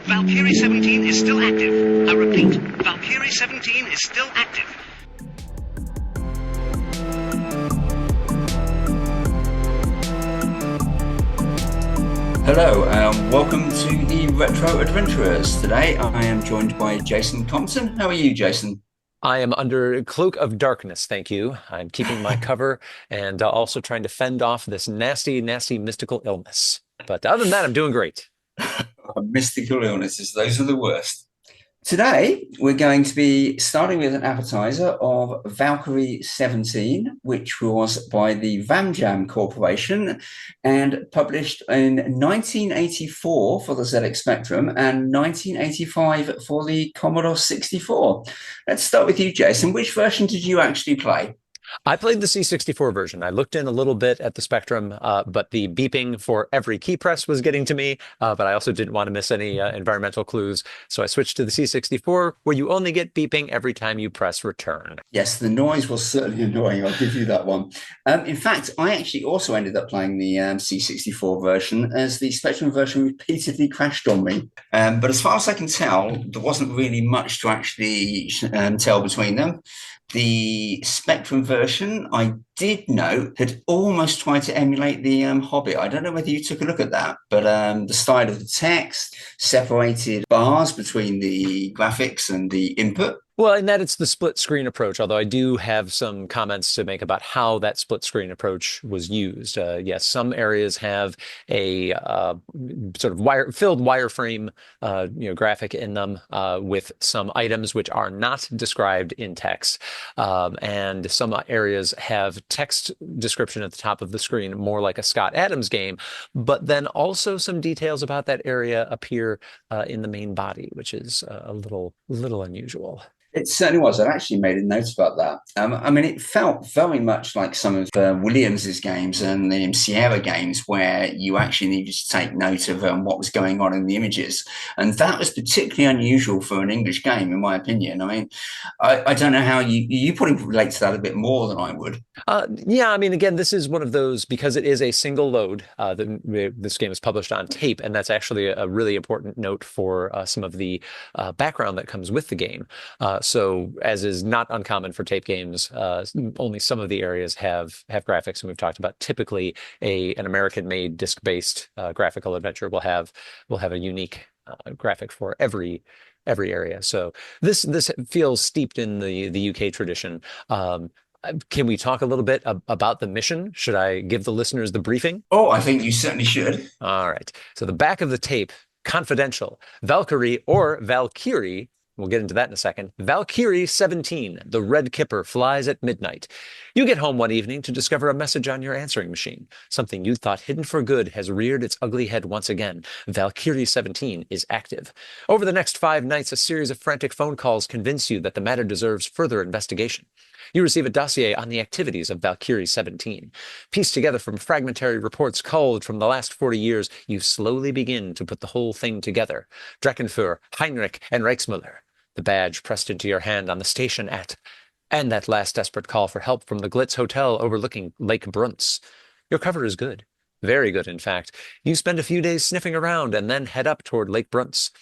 Valkyrie 17 is still active. I repeat, Valkyrie 17 is still active. Hello and welcome to the Retro Adventurers. Today I am joined by Jason Compton. How are you, Jason? I am under cloak of darkness, thank you. I'm keeping my cover and also trying to fend off this nasty, nasty mystical illness. But other than that, I'm doing great. Mystical illnesses, those are the worst. Today, we're going to be starting with an appetizer of Valkyrie 17, which was by the RamJam Corporation and published in 1984 for the ZX Spectrum and 1985 for the Commodore 64. Let's start with you, Jason. Which version did you actually play? I played the C64 version. I looked in a little bit at the Spectrum, but the beeping for every key press was getting to me. But I also didn't want to miss any environmental clues. So I switched to the C64, where you only get beeping every time you press return. Yes, the noise was certainly annoying. I'll give you that one. In fact, I actually also ended up playing the C64 version as the Spectrum version repeatedly crashed on me. But as far as I can tell, there wasn't really much to actually tell between them. The Spectrum version, I did note, had almost tried to emulate the Hobbit. I don't know whether you took a look at that, but the style of the text, separated bars between the graphics and the input. Well, in that it's the split screen approach, although I do have some comments to make about how that split screen approach was used. Yes, some areas have a sort of filled wireframe graphic in them with some items which are not described in text. And some areas have text description at the top of the screen, more like a Scott Adams game. But then also some details about that area appear in the main body, which is a little unusual. It certainly was. I've actually made a note about that. I mean, it felt very much like some of Williams's games and the Sierra games where you actually needed to take note of what was going on in the images. And that was particularly unusual for an English game, in my opinion. I mean, I don't know how you probably relate to that a bit more than I would. Yeah, I mean, again, this is one of those, because it is a single load, this game is published on tape, and that's actually a really important note for some of the background that comes with the game. So, as is not uncommon for tape games, only some of the areas have graphics, and we've talked about typically an American-made disc-based graphical adventure will have a unique graphic for every area. So this feels steeped in the UK tradition. Can we talk a little bit about the mission? Should I give the listeners the briefing? Oh, I think you certainly should. All right. So the back of the tape, confidential, Valkyrie or Valkyrie. We'll get into that in a second. Valkyrie 17, the red kipper flies at midnight. You get home one evening to discover a message on your answering machine. Something you thought hidden for good has reared its ugly head once again. Valkyrie 17 is active. Over the next 5 nights, a series of frantic phone calls convince you that the matter deserves further investigation. You receive a dossier on the activities of Valkyrie 17. Pieced together from fragmentary reports culled from the last 40 years, you slowly begin to put the whole thing together. Dreckenfuhr, Heinrich, and Reichsmuller. The badge pressed into your hand on the station and that last desperate call for help from the Glitz Hotel overlooking Lake Bruntz. Your cover is good. Very good, in fact. You spend a few days sniffing around and then head up toward Lake Bruntz.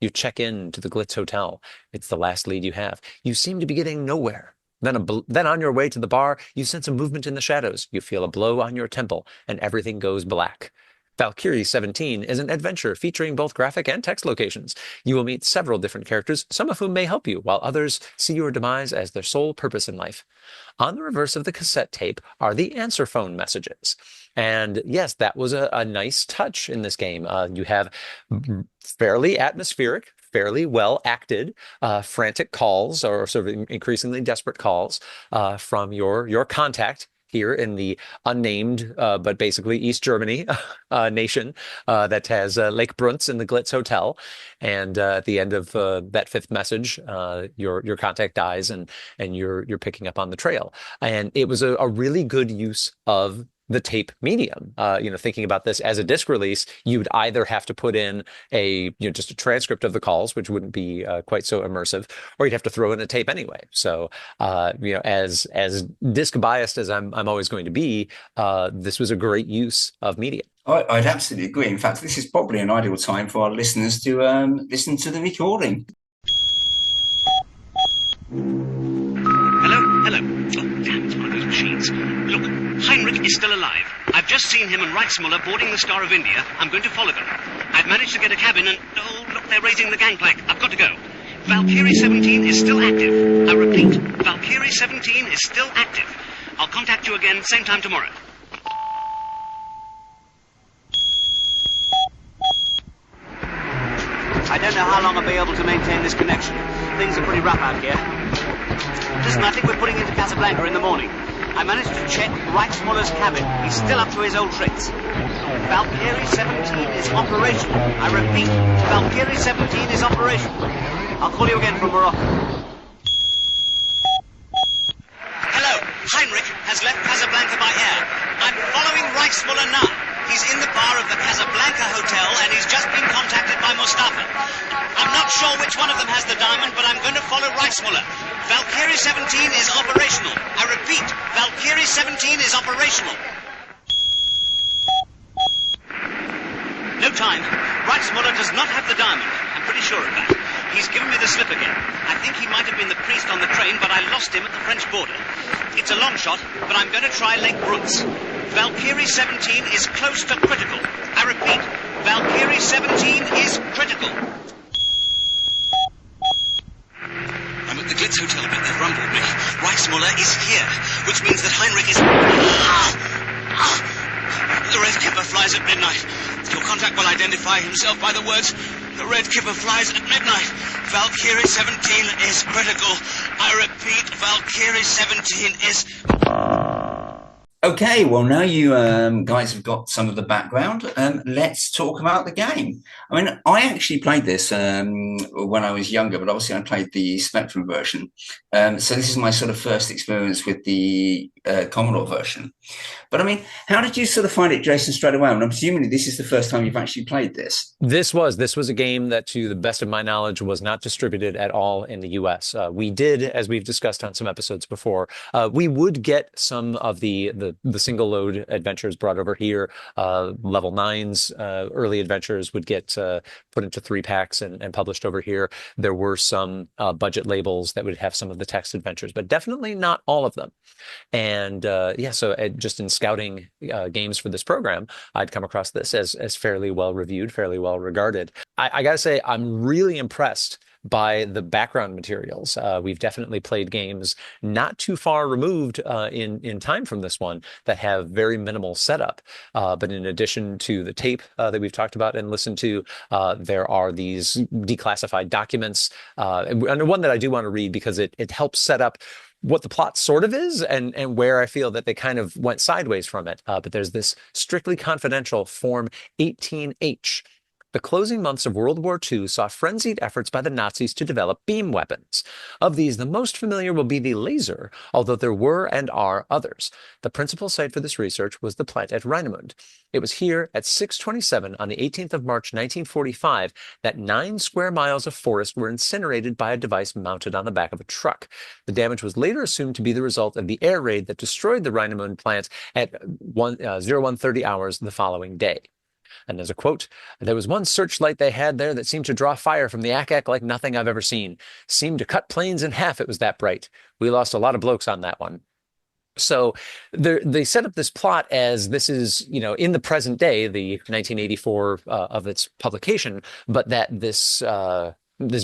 You check in to the Glitz Hotel. It's the last lead you have. You seem to be getting nowhere. Then on your way to the bar, you sense a movement in the shadows. You feel a blow on your temple, and everything goes black. Valkyrie 17 is an adventure featuring both graphic and text locations. You will meet several different characters, some of whom may help you, while others see your demise as their sole purpose in life. On the reverse of the cassette tape are the answer phone messages. And yes, that was a nice touch in this game. You have fairly atmospheric, fairly well acted, frantic calls, or sort of increasingly desperate calls from your contact here in the unnamed, but basically East Germany nation that has Lake Bruntz in the Glitz Hotel. And at the end of that 5th message, your contact dies, and you're picking up on the trail. And it was a really good use of the tape medium. Thinking about this as a disc release, you'd either have to put in just a transcript of the calls, which wouldn't be quite so immersive, or you'd have to throw in a tape anyway. So, as disc biased as I'm always going to be, this was a great use of media. I'd absolutely agree. In fact, this is probably an ideal time for our listeners to listen to the recording. Hello? Oh, damn, it's one of those machines. Look, Heinrich is still alive. I've just seen him and Reichsmuller boarding the Star of India. I'm going to follow them. I've managed to get a cabin and... Oh, look, they're raising the gangplank. I've got to go. Valkyrie 17 is still active. I repeat, Valkyrie 17 is still active. I'll contact you again same time tomorrow. I don't know how long I'll be able to maintain this connection. Things are pretty rough out here. Listen, I think we're putting into Casablanca in the morning. I managed to check Reichsmuller's cabin. He's still up to his old tricks. Valkyrie 17 is operational. I repeat, Valkyrie 17 is operational. I'll call you again from Morocco. Hello, Heinrich has left Casablanca by air. I'm following Reichsmuller now. He's in the bar of the Casablanca Hotel, and he's just been contacted by Mustafa. I'm not sure which one of them has the diamond, but I'm going to follow Reichsmuller. Valkyrie 17 is operational. I repeat, Valkyrie 17 is operational. No time. Reichsmuller does not have the diamond. I'm pretty sure of that. He's given me the slip again. I think he might have been the priest on the train, but I lost him at the French border. It's a long shot, but I'm going to try Lake Brooks. Valkyrie 17 is close to critical. I repeat, Valkyrie 17 is critical. I'm at the Glitz Hotel, but they've rumbled me. Reichsmuller is here, which means that Heinrich is... The Red Kipper flies at midnight. Your contact will identify himself by the words, "The Red Kipper flies at midnight. Valkyrie 17 is critical. I repeat, Valkyrie 17 is..." Okay, well, now you guys have got some of the background. Let's talk about the game. I mean, I actually played this when I was younger, but obviously I played the Spectrum version. So this is my sort of first experience with the Commodore version. But I mean, how did you sort of find it, Jason, straight away? I mean, I'm presuming this is the first time you've actually played this. This was a game that, to the best of my knowledge, was not distributed at all in the US. We did, as we've discussed on some episodes before, we would get some of the single load adventures brought over here. Level 9's early adventures would get put into 3-packs and published over here. There were some budget labels that would have some of the text adventures, but definitely not all of them. And so just in scouting games for this program, I'd come across this as fairly well reviewed, fairly well regarded. I gotta say, I'm really impressed by the background materials. We've definitely played games not too far removed in time from this one that have very minimal setup. But in addition to the tape that we've talked about and listened to, there are these declassified documents. And one that I do want to read because it helps set up what the plot sort of is and where I feel that they kind of went sideways from it. But there's this strictly confidential Form 18H. The closing months of World War II saw frenzied efforts by the Nazis to develop beam weapons. Of these, the most familiar will be the laser, although there were and are others. The principal site for this research was the plant at Rheinemund. It was here at 627 on the 18th of March 1945 that 9 square miles of forest were incinerated by a device mounted on the back of a truck. The damage was later assumed to be the result of the air raid that destroyed the Rheinemund plant at 0130 hours the following day. And there's a quote, "There was one searchlight they had there that seemed to draw fire from the ack-ack like nothing I've ever seen. Seemed to cut planes in half, it was that bright. We lost a lot of blokes on that one." So they set up this plot as this is, in the present day, the 1984 of its publication, but that this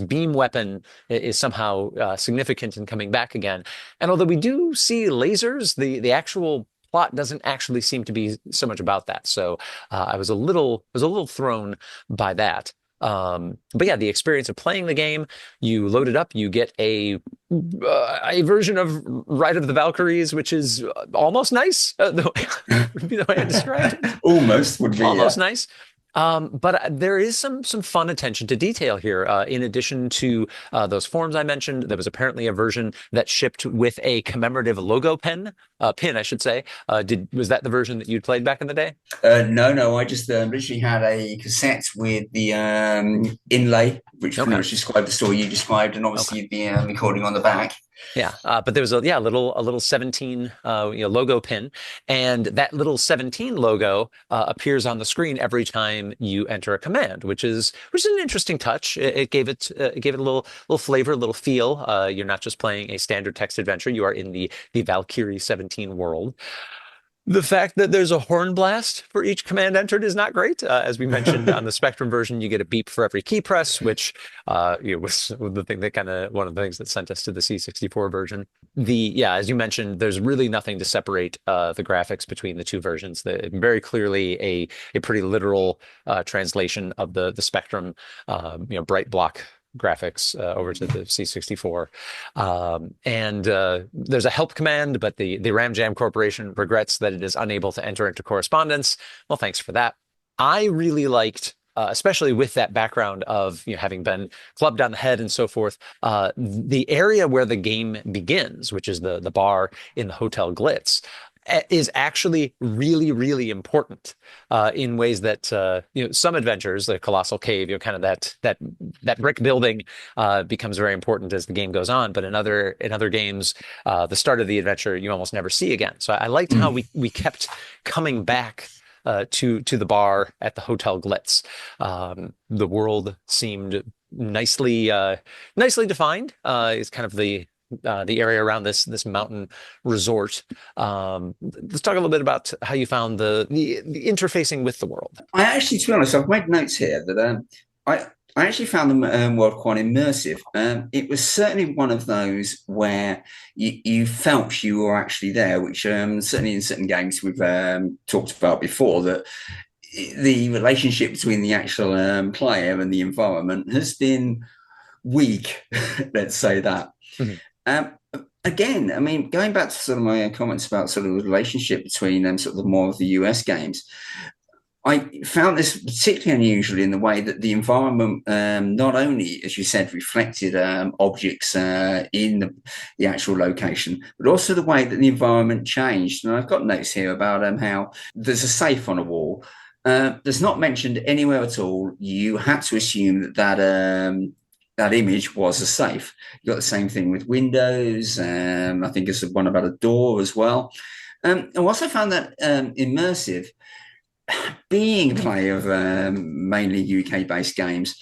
beam weapon is somehow significant in coming back again. And although we do see lasers, the actual plot doesn't actually seem to be so much about that. So I was a little thrown by that. But yeah, the experience of playing the game, you load it up, you get a version of Ride of the Valkyries, which is almost nice. Would be the way I describe it. Almost would be almost nice. But there is some fun attention to detail here. In addition to those forms I mentioned, there was apparently a version that shipped with a commemorative logo pin, I should say. Was that the version that you'd played back in the day? No. I just literally had a cassette with the inlay, which pretty much described the story you described, and obviously the recording on the back. Yeah, but there was a little 17 logo pin, and that little 17 logo appears on the screen every time you enter a command, which is an interesting touch. It gave it a little flavor, a little feel. You're not just playing a standard text adventure; you are in the Valkyrie 17 world. The fact that there's a horn blast for each command entered is not great. As we mentioned on the Spectrum version, you get a beep for every key press, which was the thing that one of the things that sent us to the C64 version. As you mentioned, there's really nothing to separate the graphics between the two versions. Very clearly a pretty literal translation of the Spectrum, bright block graphics over to the C64. And there's a help command, but the RamJam Corporation regrets that it is unable to enter into correspondence. Well, thanks for that. I really liked, especially with that background of having been clubbed on the head and so forth, the area where the game begins, which is the bar in the Hotel Glitz, is actually really, really important in ways that some adventures, the Colossal Cave, kind of that brick building becomes very important as the game goes on. But in other games, the start of the adventure you almost never see again. So I liked how we kept coming back to the bar at the Hotel Glitz. The world seemed nicely defined. It's kind of the area around this mountain resort. Let's talk a little bit about how you found the interfacing with the world. I actually, to be honest, I've made notes here that I actually found the world quite immersive. It was certainly one of those where you felt you were actually there, which certainly in certain games we've talked about before, that the relationship between the actual player and the environment has been weak, let's say that. Mm-hmm. Again, I mean, going back to sort of my comments about sort of the relationship between sort of the more of the US games, I found this particularly unusual in the way that the environment not only, as you said, reflected objects in the actual location, but also the way that the environment changed. And I've got notes here about how there's a safe on a wall. There's not mentioned anywhere at all. You had to assume that image was a safe. You got the same thing with windows. I think it's one about a door as well. And whilst I found that immersive, being a player of mainly UK-based games,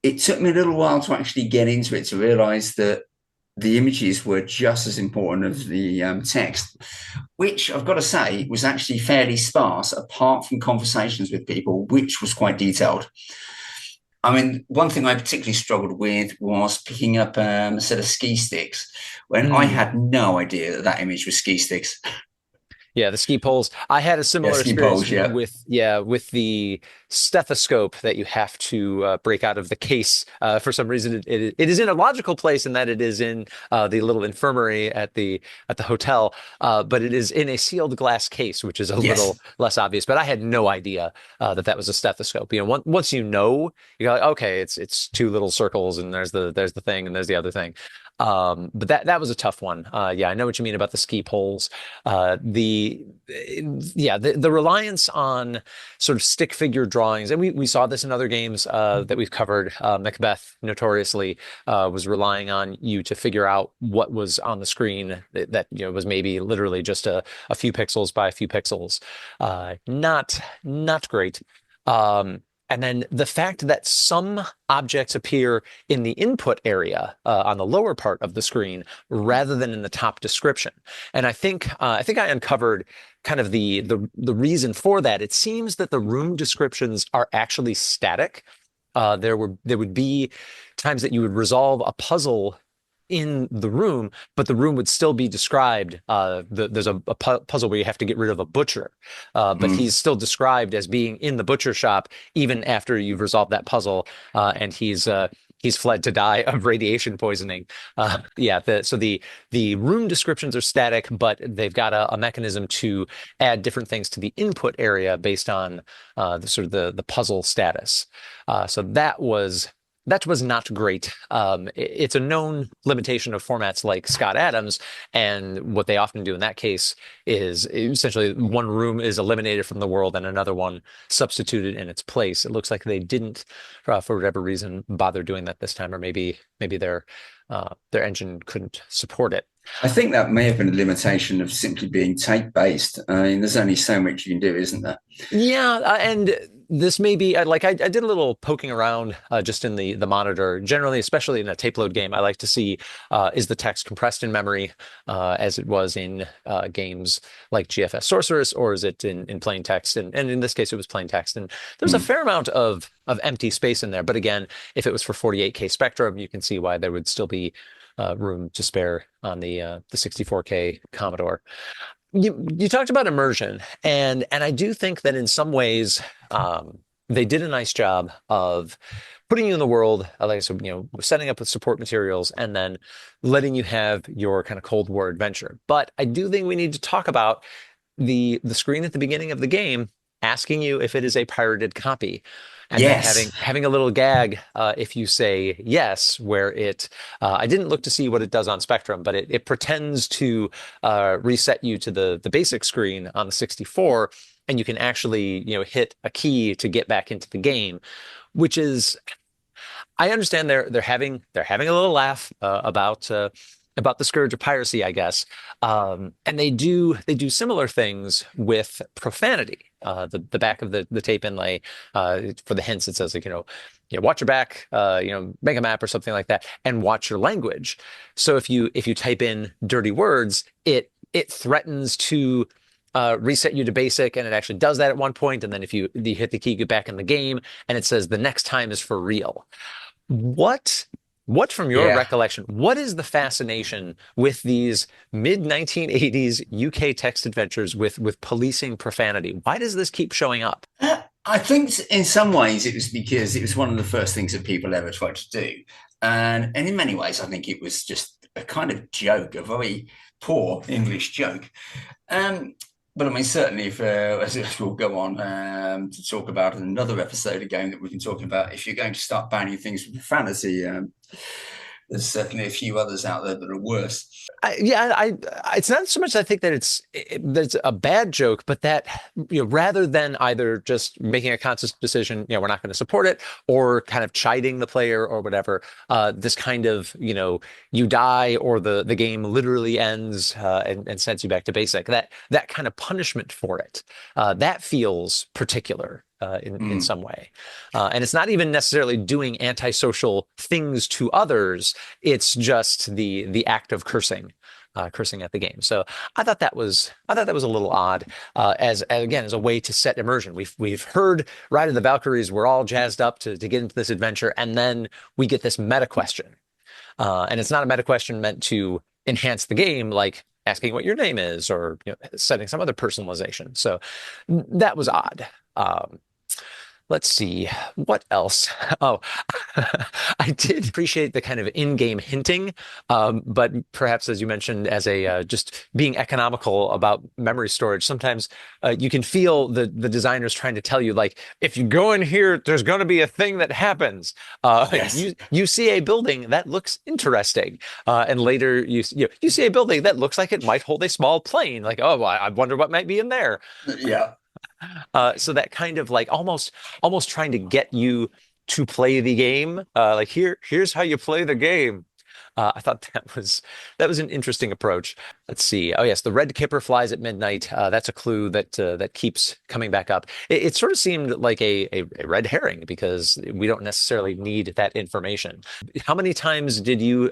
it took me a little while to actually get into it, to realise that the images were just as important as the text, which I've got to say was actually fairly sparse, apart from conversations with people, which was quite detailed. I mean, one thing I particularly struggled with was picking up a set of ski sticks when I had no idea that image was ski sticks. Yeah, the ski poles. I had a similar experience with the stethoscope that you have to break out of the case. For some reason, it is in a logical place in that it is in the little infirmary at the hotel, but it is in a sealed glass case, which is a little less obvious. But I had no idea that was a stethoscope. Once you're like, okay, it's two little circles, and there's the thing, and there's the other thing. But that was a tough one. I know what you mean about the ski poles. The reliance on sort of stick figure drawings, and we saw this in other games that we've covered. Macbeth notoriously was relying on you to figure out what was on the screen that was maybe literally just a few pixels by a few pixels. Not great. And then the fact that some objects appear in the input area on the lower part of the screen rather than in the top description. And I think I uncovered kind of the reason for that. It seems that the room descriptions are actually static. There would be times that you would resolve a puzzle in the room, but the room would still be described. There's a puzzle where you have to get rid of a butcher, but he's still described as being in the butcher shop even after you've resolved that puzzle, and he's he's fled to die of radiation poisoning. So the room descriptions are static, but they've got a mechanism to add different things to the input area based on the puzzle status. So that was not great. It's a known limitation of formats like Scott Adams, and what they often do in that case is essentially one room is eliminated from the world and another one substituted in its place. It looks like they didn't, for whatever reason, bother doing that this time, or maybe their engine couldn't support it. I think that may have been a limitation of simply being tape-based. I mean, there's only so much you can do, isn't there? Yeah, and this may be I did a little poking around just in the monitor. Generally, especially in a tape load game, I like to see is the text compressed in memory as it was in games like GFS Sorceress, or is it in plain text? And in this case, it was plain text. And there's a fair amount of empty space in there. But again, if it was for 48K Spectrum, you can see why there would still be room to spare on the 64K Commodore. You talked about immersion, and I do think that in some ways they did a nice job of putting you in the world, like I said, setting up with support materials and then letting you have your kind of Cold War adventure. But I do think we need to talk about the screen at the beginning of the game asking you if it is a pirated copy. And yes. then having a little gag if you say yes, where it, I didn't look to see what it does on Spectrum, but it pretends to reset you to the basic screen on the 64, and you can actually hit a key to get back into the game, which is, I understand they're having a little laugh about the scourge of piracy, I guess, and they do similar things with profanity. The back of the tape inlay for the hints, it says watch your back, make a map or something like that, and watch your language. So if you type in dirty words, it threatens to reset you to basic, and it actually does that at one point. And then if you hit the key, you get back in the game, and it says the next time is for real. What from your recollection, what is the fascination with these mid-1980s UK text adventures with policing profanity? Why does this keep showing up? I think in some ways it was because it was one of the first things that people ever tried to do. And in many ways, I think it was just a kind of joke, a very poor English joke. But I mean, certainly, as we'll go on to talk about another episode again that we've been talking about, if you're going to start banning things with profanity, there's certainly a few others out there that are worse. It's not so much I think that it's a bad joke, but that rather than either just making a conscious decision, we're not going to support it, or kind of chiding the player or whatever, this kind of you die or the game literally ends and sends you back to basic. That kind of punishment for it, that feels particular. In some way. And it's not even necessarily doing antisocial things to others. It's just the act of cursing at the game. So I thought that was a little odd as a way to set immersion. We've heard Ride of the Valkyries. We're all jazzed up to get into this adventure. And then we get this meta question. And it's not a meta question meant to enhance the game, like asking what your name is or setting some other personalization. So that was odd. Let's see, what else? Oh, I did appreciate the kind of in-game hinting, but perhaps, as you mentioned, as a just being economical about memory storage, sometimes you can feel the designers trying to tell you, like, if you go in here, there's going to be a thing that happens. Yes. You see a building that looks interesting, and later you see a building that looks like it might hold a small plane. Like, oh, well, I wonder what might be in there. Yeah. So that kind of like almost trying to get you to play the game. Like here's how you play the game. I thought that was an interesting approach. Let's see. Oh yes, the red kipper flies at midnight. That's a clue that keeps coming back up. It sort of seemed like a red herring because we don't necessarily need that information. How many times did you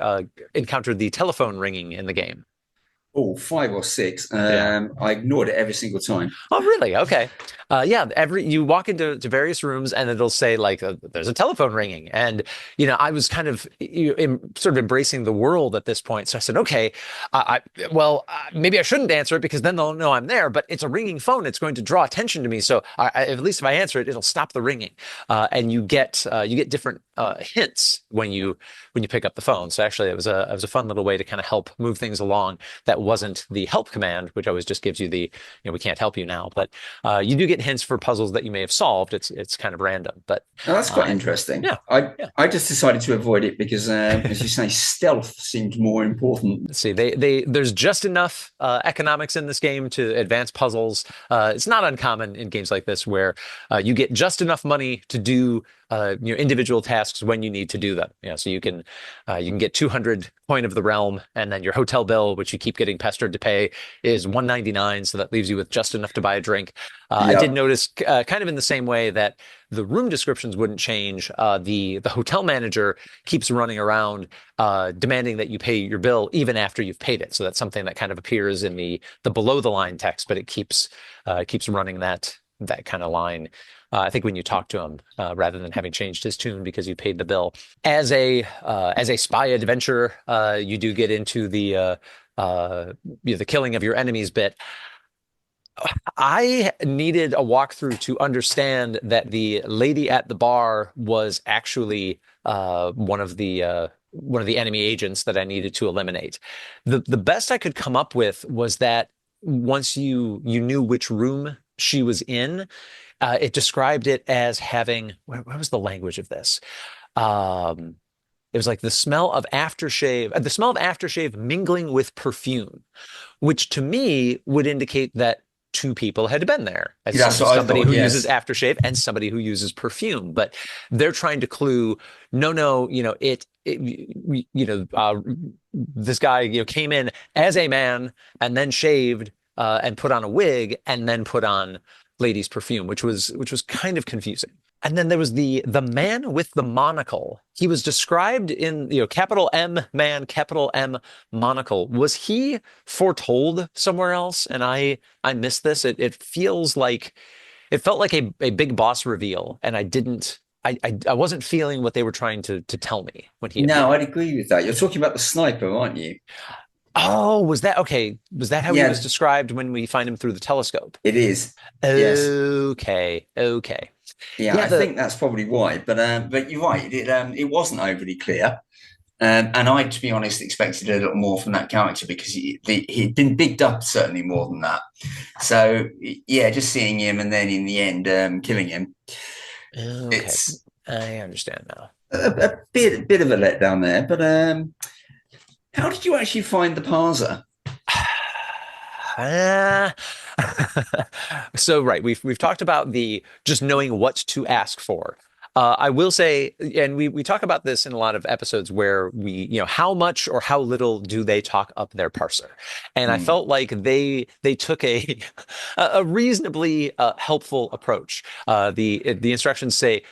encounter the telephone ringing in the game? Oh, 5 or 6. Yeah. I ignored it every single time. Oh, really? Okay. Yeah. You walk into various rooms and it'll say like there's a telephone ringing, and I was kind of sort of embracing the world at this point. So I said, okay, maybe I shouldn't answer it because then they'll know I'm there. But it's a ringing phone; it's going to draw attention to me. So at least if I answer it, it'll stop the ringing. And you get different hints when you pick up the phone. So actually, it was a fun little way to kind of help move things along. That wasn't the help command, which always just gives you the, we can't help you now, but you do get hints for puzzles that you may have solved. It's kind of random, but Now, that's quite interesting. yeah, I just decided to avoid it because, as you say, stealth seemed more important. Let's see, there's just enough economics in this game to advance puzzles. It's not uncommon in games like this where you get just enough money to do individual tasks when you need to do them. So you can get 200 coin of the realm, and then your hotel bill, which you keep getting pestered to pay, is 199. So that leaves you with just enough to buy a drink. I did notice, kind of in the same way that the room descriptions wouldn't change. The hotel manager keeps running around demanding that you pay your bill even after you've paid it. So that's something that kind of appears in the below the line text, but it keeps running that kind of line. I think when you talk to him, rather than having changed his tune because you paid the bill. As a spy adventure, you do get into the killing of your enemies bit. I needed a walkthrough to understand that the lady at the bar was actually one of the enemy agents that I needed to eliminate. The best I could come up with was that once you knew which room she was in, it described it as having, what was the language of this? It was like the smell of aftershave mingling with perfume, which to me would indicate that two people had been there. Somebody who uses aftershave and somebody who uses perfume. But they're trying to clue, no, this guy came in as a man and then shaved and put on a wig and then put on lady's perfume, which was kind of confusing. And then there was the man with the monocle. He was described in capital M man, capital M monocle. Was he foretold somewhere else? And I missed this. It felt like a big boss reveal, and I wasn't feeling what they were trying to tell me when he. No, I'd agree with that. You're talking about the sniper, aren't you? Oh, was that okay? Was that how he was described when we find him through the telescope? It is. Okay. Yeah, I think that's probably why. But you're right. It wasn't overly clear, and I, to be honest, expected a little more from that character because he'd been bigged up certainly more than that. So yeah, just seeing him and then in the end killing him. Okay. I understand now. A bit of a letdown there, but how did you actually find the parser? So right, we've talked about the just knowing what to ask for. I will say, and we talk about this in a lot of episodes where how much or how little do they talk up their parser, and I felt like they took a reasonably helpful approach. The instructions say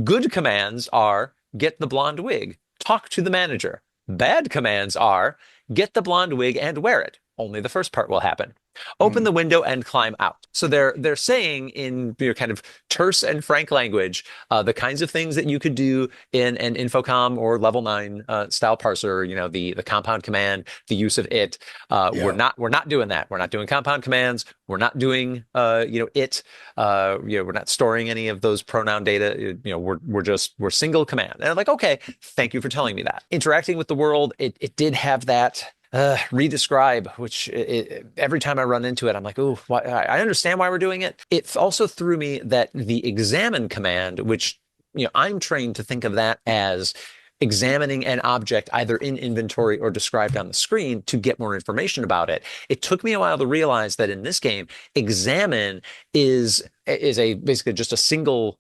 good commands are get the blonde wig, talk to the manager. Bad commands are get the blonde wig and wear it. Only the first part will happen. Open the window and climb out. So they're saying in kind of terse and frank language the kinds of things that you could do in an Infocom or Level 9 style parser. The compound command, the use of it. We're not doing that. We're not doing compound commands. We're not doing it. We're not storing any of those pronoun data. We're single command. And I'm like, okay, thank you for telling me that. Interacting with the world, it did have that. Redescribe, which every time I run into it, I'm like, oh, I understand why we're doing it. It also threw me that the examine command, which I'm trained to think of that as examining an object either in inventory or described on the screen to get more information about it. It took me a while to realize that in this game, examine is basically just a single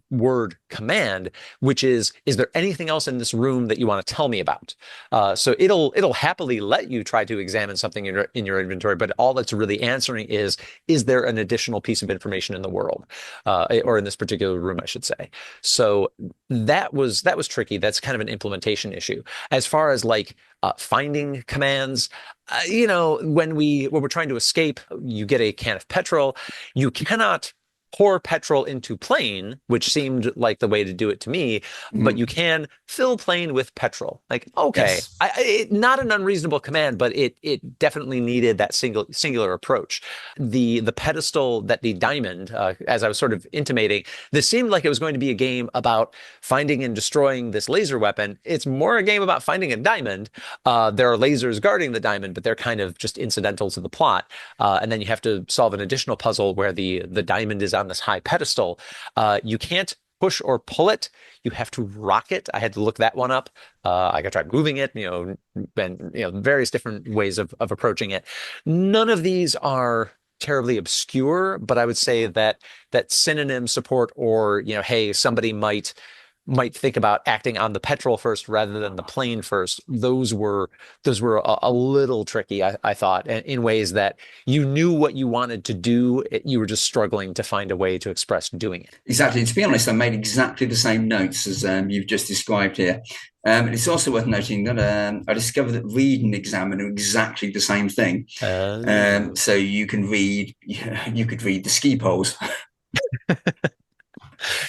word command, which is there anything else in this room that you want to tell me about? So it'll happily let you try to examine something in your inventory, but all it's really answering is there an additional piece of information in the world, or in this particular room, I should say. So that was tricky. That's kind of an implementation issue. As far as like finding commands, when we're trying to escape, you get a can of petrol. You cannot pour petrol into plane, which seemed like the way to do it to me, but you can fill plane with petrol. Like, okay, yes. Not an unreasonable command, but it definitely needed that singular approach. The pedestal that the diamond, as I was sort of intimating, this seemed like it was going to be a game about finding and destroying this laser weapon. It's more a game about finding a diamond. There are lasers guarding the diamond, but they're kind of just incidental to the plot. And then you have to solve an additional puzzle where the diamond is on this high pedestal. You can't push or pull it. You have to rock it. I had to look that one up. I got to try moving it, and various different ways of approaching it. None of these are terribly obscure, but I would say that synonym support, or hey, somebody might think about acting on the petrol first rather than the plane first. Those were a little tricky, I thought, in ways that you knew what you wanted to do. You were just struggling to find a way to express doing it. Exactly. To be honest, I made exactly the same notes as you've just described here. It's also worth noting that I discovered that read and examine are exactly the same thing. So you could read the ski poles.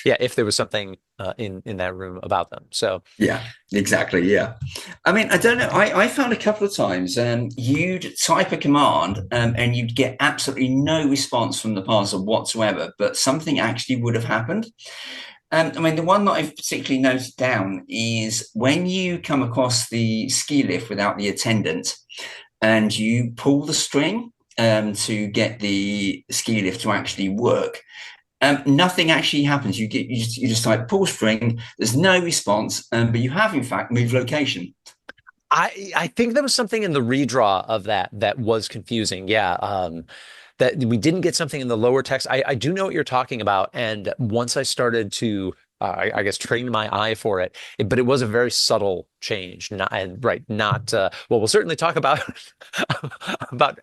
Yeah, if there was something in that room about them. So yeah, exactly. Yeah, I mean, I don't know. I found a couple of times you'd type a command and you'd get absolutely no response from the parser whatsoever, but something actually would have happened. I mean, the one that I've particularly noted down is when you come across the ski lift without the attendant, and you pull the string to get the ski lift to actually work. Nothing actually happens. You just type pull string. There's no response, but you have in fact moved location. I think there was something in the redraw of that was confusing. Yeah. That we didn't get something in the lower text. I do know what you're talking about. And once I started to, I guess, train my eye for it, but it was a very subtle change. Well, we'll certainly talk about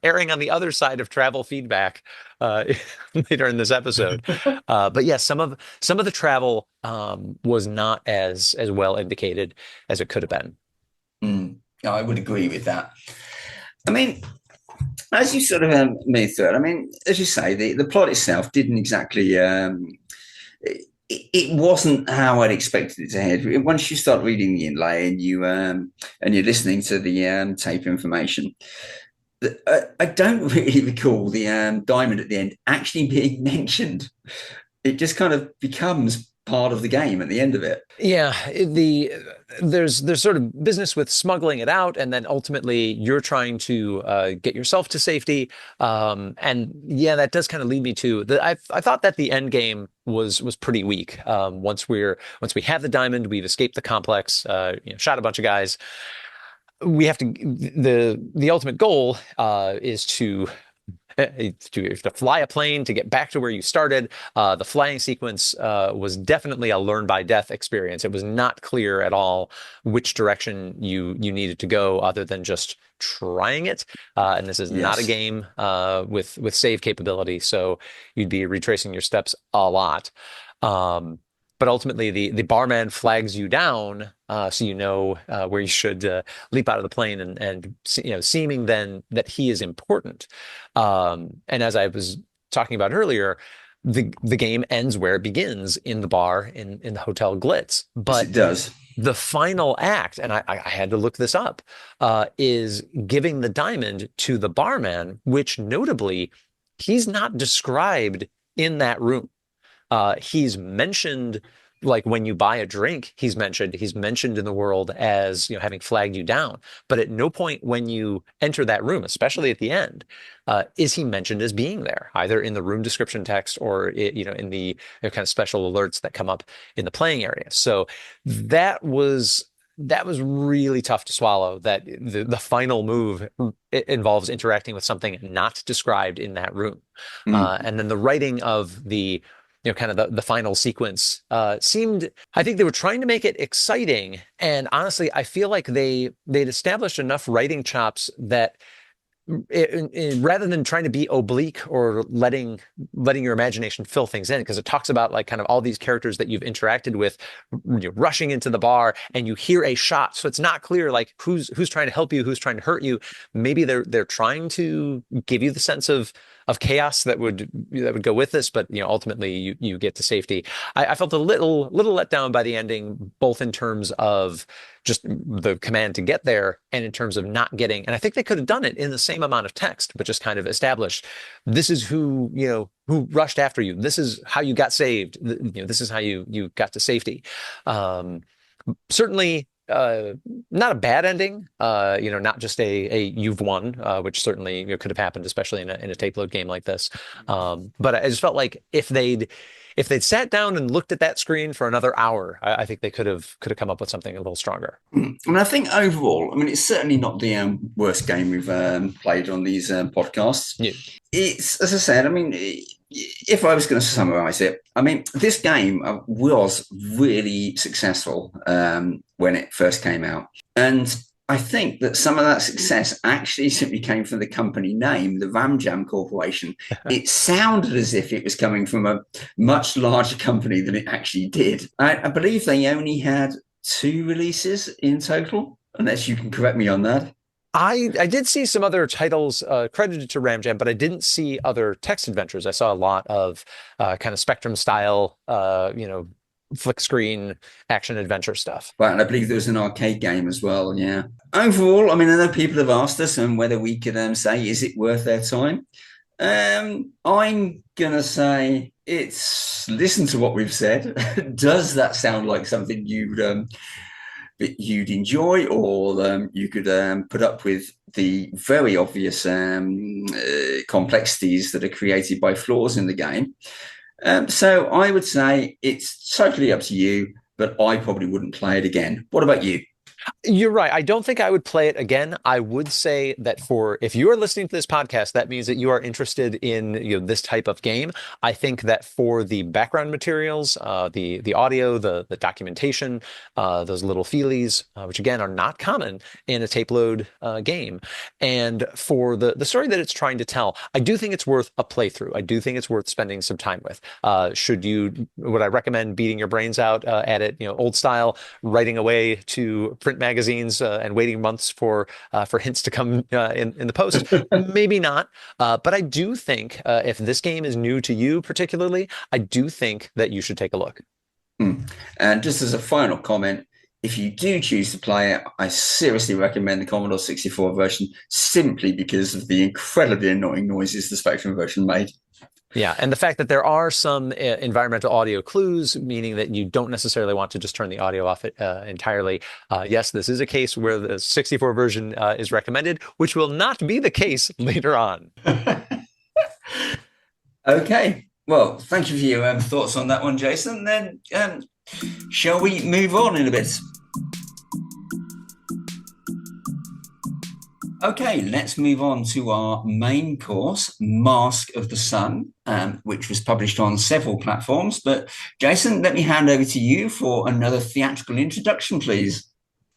erring on the other side of travel feedback later in this episode. But yeah, some of the travel was not as well indicated as it could have been. I would agree with that. I mean, as you sort of made through it, I mean, as you say, the plot itself didn't exactly. It wasn't how I'd expected it to head. Once you start reading the inlay and you're listening to the tape information, I don't really recall the diamond at the end actually being mentioned. It just kind of becomes part of the game at the end of it. Yeah, there's sort of business with smuggling it out, and then ultimately you're trying to get yourself to safety. And yeah, that does kind of lead me to I thought that the end game was pretty weak. Once we have the diamond, we've escaped the complex, shot a bunch of guys. We have to the ultimate goal is to fly a plane to get back to where you started. The flying sequence was definitely a learn by death experience. It was not clear at all which direction you needed to go other than just trying it. And this is not a game with save capability, so you'd be retracing your steps a lot. But ultimately, the barman flags you down, so you know where you should leap out of the plane, and seeming then that he is important. And as I was talking about earlier, the game ends where it begins, in the bar in the Hotel Glitz. But yes, it does. The final act, and I had to look this up, is giving the diamond to the barman, which notably he's not described in that room. He's mentioned, like when you buy a drink, he's mentioned in the world as having flagged you down. But at no point when you enter that room, especially at the end, is he mentioned as being there, either in the room description text or in the kind of special alerts that come up in the playing area. So that was really tough to swallow, that the final move involves interacting with something not described in that room. And then the writing of the kind of the final sequence seemed, I think they were trying to make it exciting. And honestly, I feel like they'd established enough writing chops that rather than trying to be oblique or letting your imagination fill things in, because it talks about like kind of all these characters that you've interacted with rushing into the bar and you hear a shot, so it's not clear like who's trying to help you, who's trying to hurt you. Maybe they're trying to give you the sense of chaos that would go with this, but ultimately you get to safety. I felt a little let down by the ending, both in terms of just the command to get there and in terms of not getting, and I think they could have done it in the same amount of text, but just kind of established this is who rushed after you, this is how you got saved, this is how you got to safety. Certainly not a bad ending, not just a you've won, which certainly could have happened, especially in a tape load game like this. But I just felt like if they'd sat down and looked at that screen for another hour, I think they could have come up with something a little stronger. I think overall, it's certainly not the worst game we've played on these podcasts. Yeah. It's, as I said, if I was going to summarize it, this game was really successful when it first came out. And I think that some of that success actually simply came from the company name, the RamJam Corporation. It sounded as if it was coming from a much larger company than it actually did. I believe they only had 2 releases in total, unless you can correct me on that. I did see some other titles credited to RamJam, but I didn't see other text adventures. I saw a lot of kind of Spectrum style, flick screen action adventure stuff. Right, and I believe there was an arcade game as well. Yeah. Overall, I know people have asked us whether we could say, is it worth their time? I'm gonna say it's. Listen to what we've said. Does that sound like something you'd enjoy, or you could put up with the very obvious complexities that are created by flaws in the game? So I would say it's totally up to you, but I probably wouldn't play it again. What about you? You're right. I don't think I would play it again. I would say that if you are listening to this podcast, that means that you are interested in this type of game. I think that for the background materials, the audio, the documentation, those little feelies, which again are not common in a tape load game, and for the story that it's trying to tell, I do think it's worth a playthrough. I do think it's worth spending some time with. Would I recommend beating your brains out at it, old style, writing away to print magazines and waiting months for hints to come in the post? Maybe not. But I do think if this game is new to you particularly, I do think that you should take a look. And just as a final comment, if you do choose to play it, I seriously recommend the Commodore 64 version, simply because of the incredibly annoying noises the Spectrum version made. Yeah, and the fact that there are some environmental audio clues, meaning that you don't necessarily want to just turn the audio off entirely. Yes, this is a case where the 64 version is recommended, which will not be the case later on. Okay, well, thank you for your thoughts on that one, Jason. Then shall we move on in a bit? Okay, let's move on to our main course, Mask of the Sun, which was published on several platforms. But Jason, let me hand over to you for another theatrical introduction, please.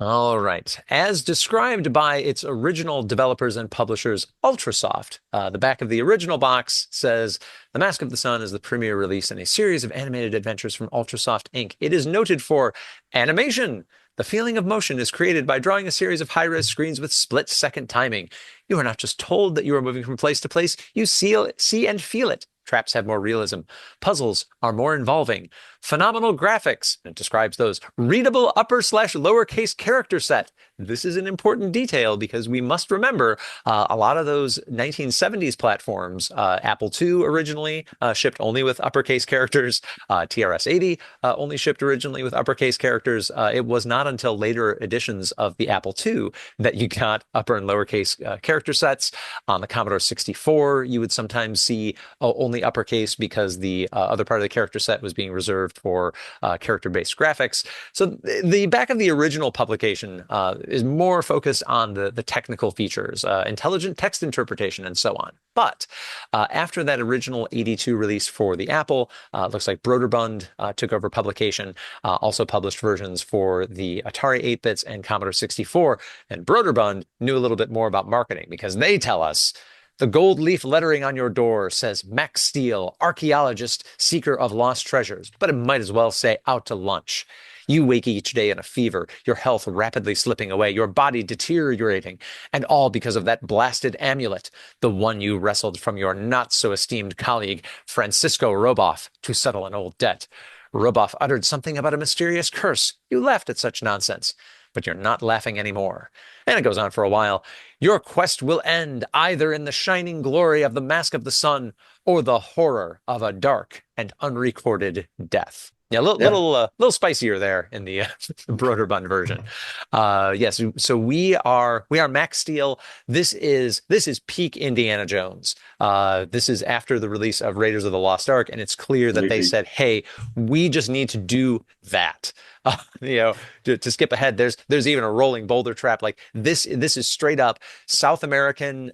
All right. As described by its original developers and publishers, Ultrasoft, the back of the original box says, "The Mask of the Sun is the premiere release in a series of animated adventures from Ultrasoft, Inc. It is noted for animation. The feeling of motion is created by drawing a series of high-res screens with split-second timing. You are not just told that you are moving from place to place, you see and feel it. Traps have more realism. Puzzles are more involving. Phenomenal graphics," and it describes those. "Readable upper/lowercase character set." This is an important detail because we must remember a lot of those 1970s platforms, Apple II originally shipped only with uppercase characters. TRS-80 only shipped originally with uppercase characters. It was not until later editions of the Apple II that you got upper and lowercase character sets. On the Commodore 64, you would sometimes see only uppercase because the other part of the character set was being reserved improved for character-based graphics. So the back of the original publication is more focused on the technical features, intelligent text interpretation, and so on. But after that original 82 release for the Apple, looks like Broderbund took over publication, also published versions for the Atari 8-bits and Commodore 64. And Broderbund knew a little bit more about marketing because they tell us the gold leaf lettering on your door says Mac Steele, archaeologist, seeker of lost treasures, but it might as well say out to lunch. You wake each day in a fever, your health rapidly slipping away, your body deteriorating, and all because of that blasted amulet, the one you wrestled from your not-so-esteemed colleague, Francisco Roboff, to settle an old debt. Roboff uttered something about a mysterious curse. You laughed at such nonsense, but you're not laughing anymore. And it goes on for a while. Your quest will end either in the shining glory of the Mask of the Sun or the horror of a dark and unrecorded death. Yeah, little spicier there in the Broderbund version. Yes, so we are Mac Steele. This is peak Indiana Jones. This is after the release of Raiders of the Lost Ark, and it's clear that they said, "Hey, we just need to do that." To skip ahead, there's even a rolling boulder trap. Like this is straight up South American,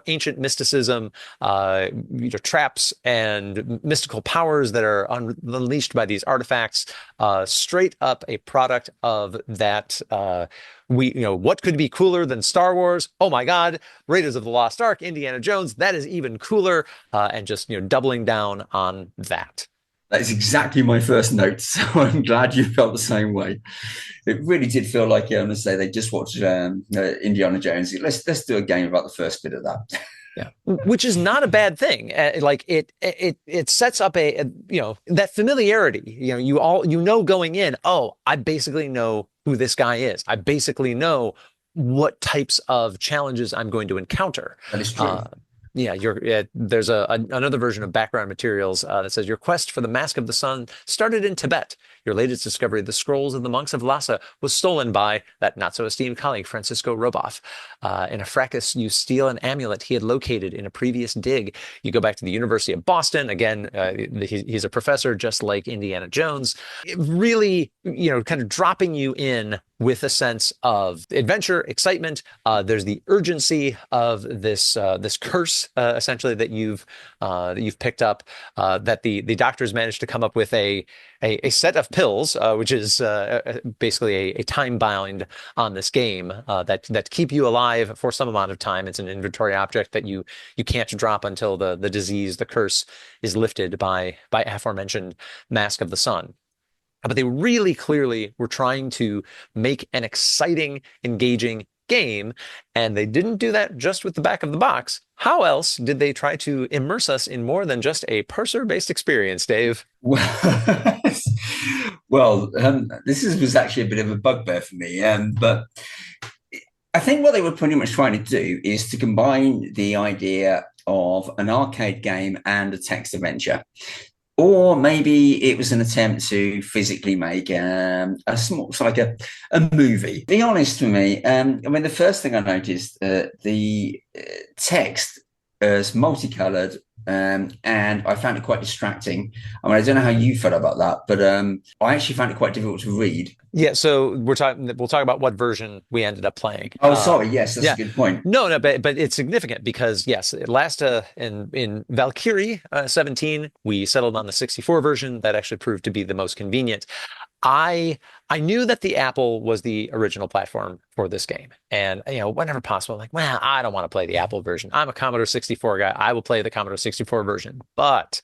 ancient mysticism, traps and mystical powers that are unleashed by these artifacts. Straight up a product of that. What could be cooler than Star Wars? Oh my God, Raiders of the Lost Ark, Indiana Jones. That is even cooler, and just doubling down on that. That is exactly my first note, so I'm glad you felt the same way. It really did feel like, let's say they just watched Indiana Jones. Let's do a game about the first bit of that. Yeah, which is not a bad thing. Like it sets up that familiarity. You know going in. Oh, I basically know who this guy is. I basically know what types of challenges I'm going to encounter. That is true. There's another version of background materials that says your quest for the Mask of the Sun started in Tibet. Your latest discovery, the scrolls of the monks of Lhasa, was stolen by that not-so-esteemed colleague, Francisco Roboff. In a fracas, you steal an amulet he had located in a previous dig. You go back to the University of Boston. Again, he's a professor just like Indiana Jones. It really, kind of dropping you in with a sense of adventure, excitement. There's the urgency of this curse, essentially, that you've picked up. That the doctors managed to come up with a set of pills, which is basically a time bound on this game that keep you alive for some amount of time. It's an inventory object that you can't drop until the disease, the curse, is lifted by aforementioned Mask of the Sun. But they really clearly were trying to make an exciting, engaging game, and they didn't do that just with the back of the box. How else did they try to immerse us in more than just a parser-based experience, Dave? Well, this was actually a bit of a bugbear for me, but I think what they were pretty much trying to do is to combine the idea of an arcade game and a text adventure. Or maybe it was an attempt to physically make a movie. Be honest with me. The first thing I noticed, the text is multicolored, and I found it quite distracting. I don't know how you felt about that, but I actually found it quite difficult to read. Yeah, so we'll talk about what version we ended up playing. Oh, sorry. Yes, that's a good point. No, but it's significant because, yes, last in Valkyrie 17, we settled on the 64 version. That actually proved to be the most convenient. I knew that the Apple was the original platform for this game. And, whenever possible, I don't want to play the Apple version. I'm a Commodore 64 guy. I will play the Commodore 64 version. But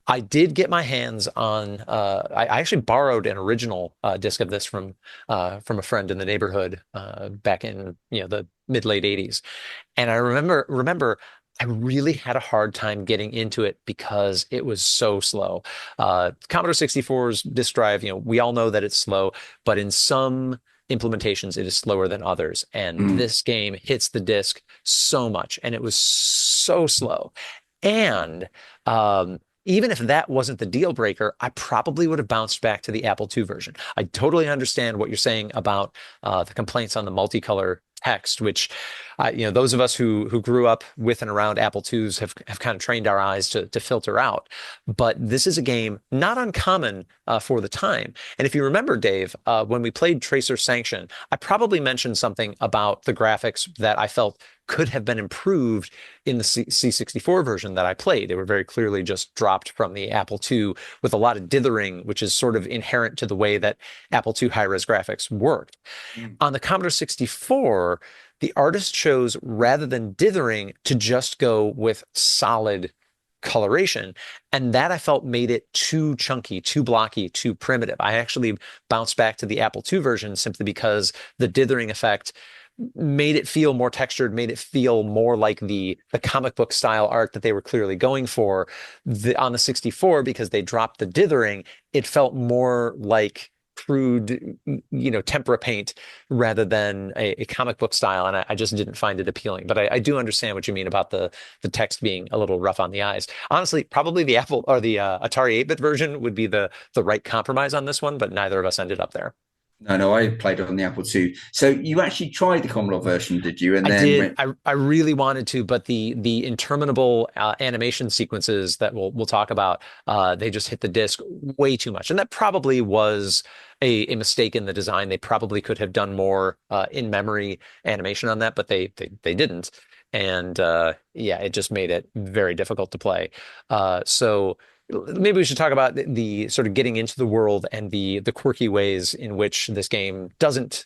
I did get my hands on, I actually borrowed an original disc of this from a friend in the neighborhood back in, the mid-late 80s. And I remember I really had a hard time getting into it because it was so slow. Commodore 64's disk drive, we all know that it's slow, but in some implementations, it is slower than others. And this game hits the disk so much, and it was so slow. And even if that wasn't the deal breaker, I probably would have bounced back to the Apple II version. I totally understand what you're saying about the complaints on the multicolor text, which those of us who grew up with and around Apple IIs have kind of trained our eyes to filter out. But this is a game not uncommon for the time. And if you remember, Dave, when we played Tracer Sanction, I probably mentioned something about the graphics that I felt could have been improved in the C64 version that I played. They were very clearly just dropped from the Apple II with a lot of dithering, which is sort of inherent to the way that Apple II high-res graphics worked. On the Commodore 64, the artist chose, rather than dithering, to just go with solid coloration. And that I felt made it too chunky, too blocky, too primitive. I actually bounced back to the Apple II version simply because the dithering effect made it feel more textured, made it feel more like the comic book style art that they were clearly going for. On the 64, because they dropped the dithering, it felt more like crude, tempera paint rather than a comic book style, and I just didn't find it appealing. But I do understand what you mean about the text being a little rough on the eyes. Honestly, probably the Apple or the Atari 8-bit version would be the right compromise on this one, but neither of us ended up there. No, I played it on the Apple II. So you actually tried the Commodore version, did you? And I did. I really wanted to, but the interminable animation sequences that we'll talk about, they just hit the disc way too much, and that probably was a mistake in the design. They probably could have done more in-memory animation on that, but they didn't, and it just made it very difficult to play. So maybe we should talk about the sort of getting into the world and the quirky ways in which this game doesn't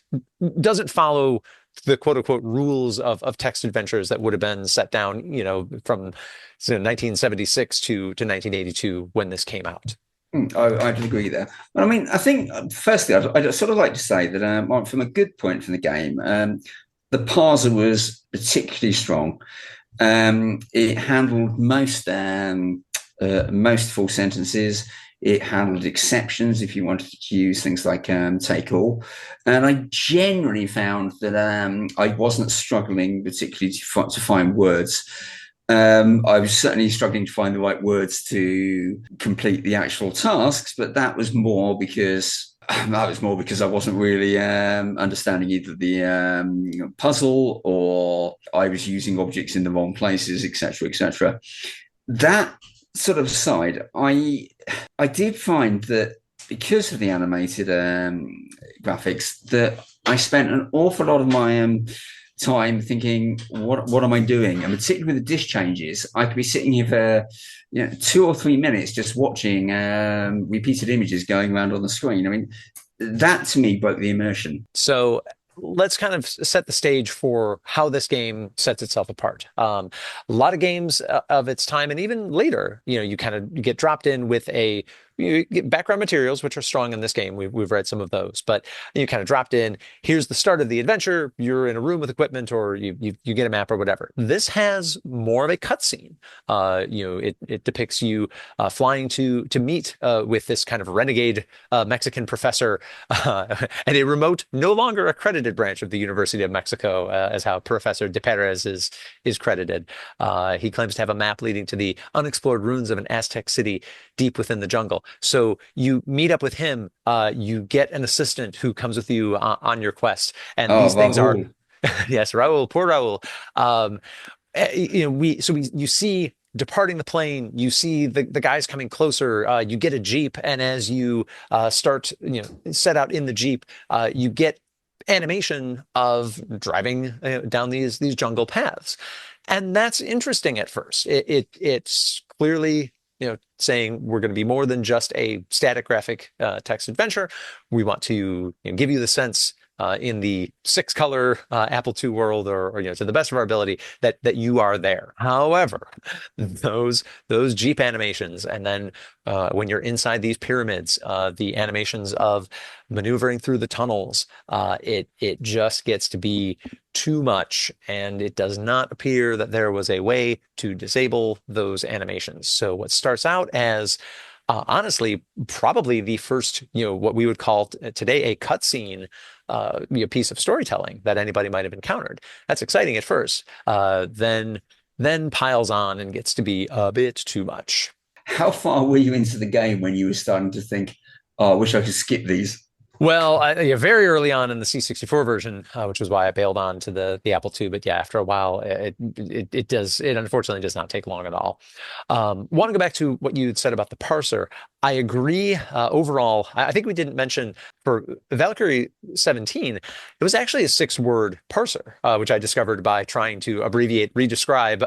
follow the quote unquote rules of text adventures that would have been set down, from 1976 to 1982 when this came out. I'd agree there. But I mean, I think firstly, I'd sort of like to say that from a good point from the game, the parser was particularly strong. It handled most full sentences. It handled exceptions if you wanted to use things like take all. And I generally found that I wasn't struggling particularly to find words. I was certainly struggling to find the right words to complete the actual tasks, but that was more because I wasn't really understanding either the puzzle, or I was using objects in the wrong places, etc., etc. That sort of aside, I did find that because of the animated graphics, that I spent an awful lot of my time thinking, what am I doing? And particularly with the disk changes, I could be sitting here for 2 or 3 minutes just watching repeated images going around on the screen. I mean, that to me broke the immersion. So let's kind of set the stage for how this game sets itself apart. A lot of games of its time, and even later, you get dropped in with you get background materials, which are strong in this game. We've read some of those, but you kind of dropped in. Here's the start of the adventure. You're in a room with equipment, or you get a map or whatever. This has more of a cutscene. It depicts you flying to meet with this kind of renegade Mexican professor at a remote, no longer accredited branch of the University of Mexico, as how Professor De Perez is credited. He claims to have a map leading to the unexplored ruins of an Aztec city deep within the jungle. So you meet up with him, you get an assistant who comes with you on your quest. And these things are, yes, Raul, poor Raul. You see departing the plane, you see the guys coming closer, you get a Jeep. And as you set out in the Jeep, you get animation of driving down these jungle paths. And that's interesting at first. It's clearly saying we're going to be more than just a static graphic text adventure. We want to give you the sense in the 6-color Apple II world, or to the best of our ability, that you are there. However, those Jeep animations, and then when you're inside these pyramids, the animations of maneuvering through the tunnels, it just gets to be too much, and it does not appear that there was a way to disable those animations. So what starts out as honestly probably the first what we would call today a cutscene piece of storytelling that anybody might have encountered. That's exciting at first, then piles on and gets to be a bit too much. How far were you into the game when you were starting to think, oh, I wish I could skip these? Well, yeah, very early on in the C64 version, which was why I bailed on to the Apple II. But yeah, after a while, it unfortunately does not take long at all. Want to go back to what you said about the parser. I agree. Overall, I think we didn't mention for Valkyrie 17, it was actually a 6-word parser, which I discovered by trying to abbreviate, redescribe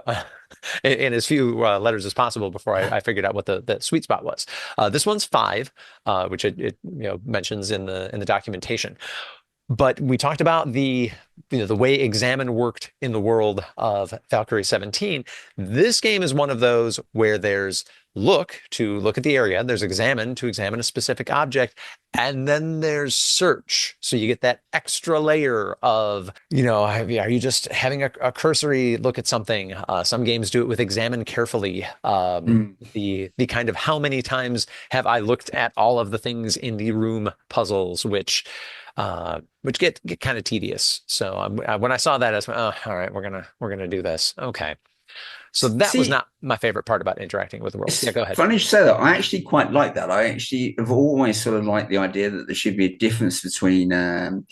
in as few letters as possible before I figured out what the sweet spot was. This one's 5, which it mentions in the documentation. But we talked about the way examine worked in the world of Valkyrie 17. This game is one of those where there's look to look at the area, there's examine to examine a specific object, and then there's search. So you get that extra layer of, are you just having a cursory look at something? Some games do it with examine carefully. The kind of how many times have I looked at all of the things in the room puzzles, which get kind of tedious. So when I saw that, I was like, oh, all right, we're gonna do this. Okay. So that was not my favorite part about interacting with the world. Yeah, go ahead. Funny you say that. I actually quite like that. I actually have always sort of liked the idea that there should be a difference between a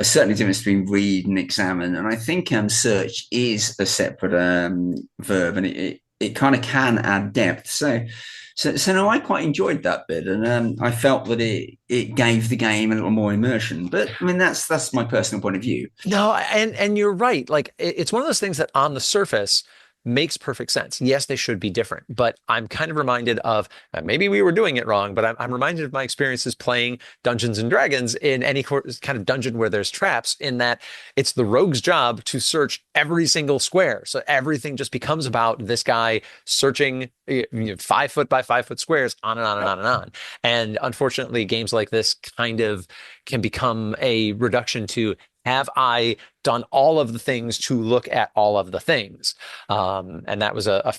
certain difference between read and examine. And I think search is a separate verb, and it kind of can add depth. So no, I quite enjoyed that bit, and I felt that it gave the game a little more immersion. But I mean, that's my personal point of view. No, and you're right. Like it's one of those things that on the surface makes perfect sense. Yes, they should be different, but I'm kind of reminded of maybe we were doing it wrong, but I'm reminded of my experiences playing Dungeons and Dragons in any kind of dungeon where there's traps, in that it's the rogue's job to search every single square. So everything just becomes about this guy searching 5 foot by 5 foot squares on and on and on and on. And unfortunately, games like this kind of can become a reduction to, have I done all of the things to look at all of the things? And that was a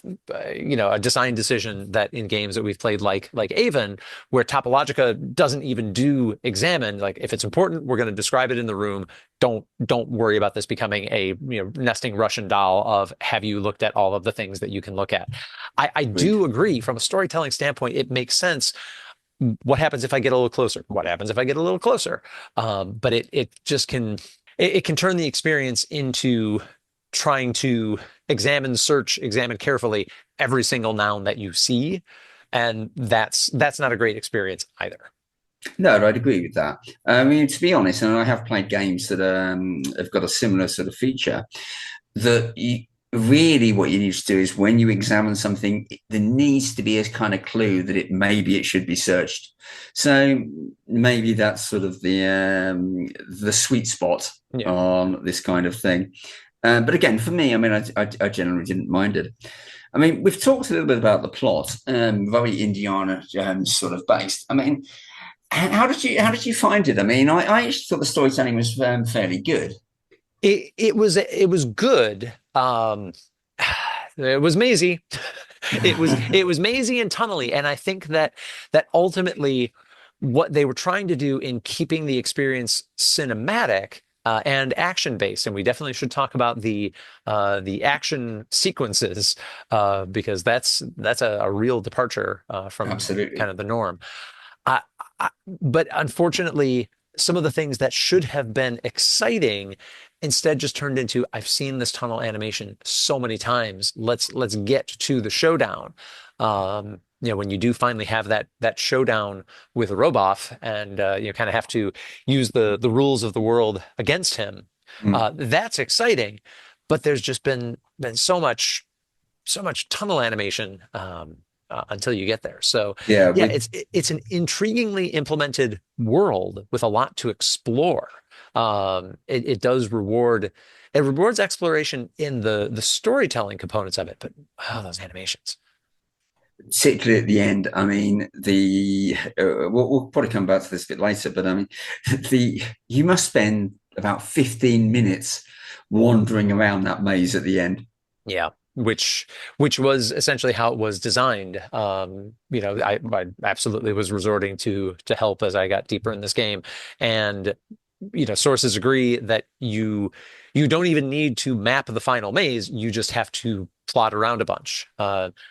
design decision that in games that we've played like Avon, where Topologica doesn't even do examine. Like, if it's important, we're going to describe it in the room. Don't worry about this becoming a nesting Russian doll of, have you looked at all of the things that you can look at? I do agree from a storytelling standpoint, it makes sense. What happens if I get a little closer? What happens if I get a little closer? But it just can turn the experience into trying to examine, search, examine carefully every single noun that you see, and that's not a great experience either. No, I'd agree with that. I mean, to be honest, and I have played games that have got a similar sort of feature, that really what you need to do is, when you examine something, there needs to be a kind of clue that maybe it should be searched. So maybe that's sort of the sweet spot on this kind of thing. But again, for me, I mean, I generally didn't mind it. I mean, we've talked a little bit about the plot, very Indiana sort of based. I mean, how did you find it? I mean, I actually thought the storytelling was fairly good. It was good. It was mazy. It was mazy and tunnely, and I think that ultimately what they were trying to do in keeping the experience cinematic and action based, and we definitely should talk about the action sequences because that's a real departure from Absolutely. kind of the norm. But unfortunately, some of the things that should have been exciting instead just turned into, I've seen this tunnel animation so many times. Let's get to the showdown. When you do finally have that showdown with Roboff, and you kind of have to use the rules of the world against him. That's exciting, but there's just been so much tunnel animation until you get there. So it's an intriguingly implemented world with a lot to explore. It does rewards exploration in the storytelling components of it, but those animations. Particularly at the end, I mean, we'll probably come back to this a bit later, but I mean, you must spend about 15 minutes wandering around that maze at the end. Yeah. Which was essentially how it was designed. I absolutely was resorting to help as I got deeper in this game, and sources agree that you don't even need to map the final maze. You just have to plot around a bunch,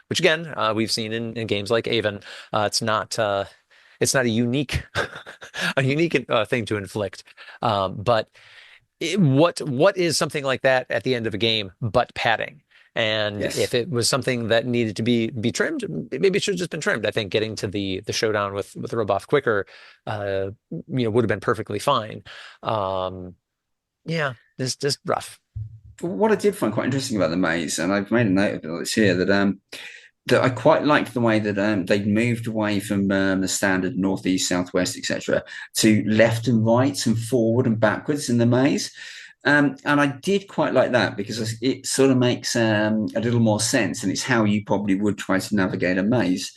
which again we've seen in games like Avon. It's not it's not a unique a unique thing to inflict. But what is something like that at the end of a game but padding? And Yes. if it was something that needed to be trimmed, maybe it should have just been trimmed. I think getting to the showdown with Roboff quicker, would have been perfectly fine. Yeah, it's just rough. What I did find quite interesting about the maze, and I've made a note of this here, that I quite liked the way that they moved away from the standard northeast, southwest, etc., to left and right and forward and backwards in the maze. And I did quite like that because it sort of makes a little more sense, and it's how you probably would try to navigate a maze.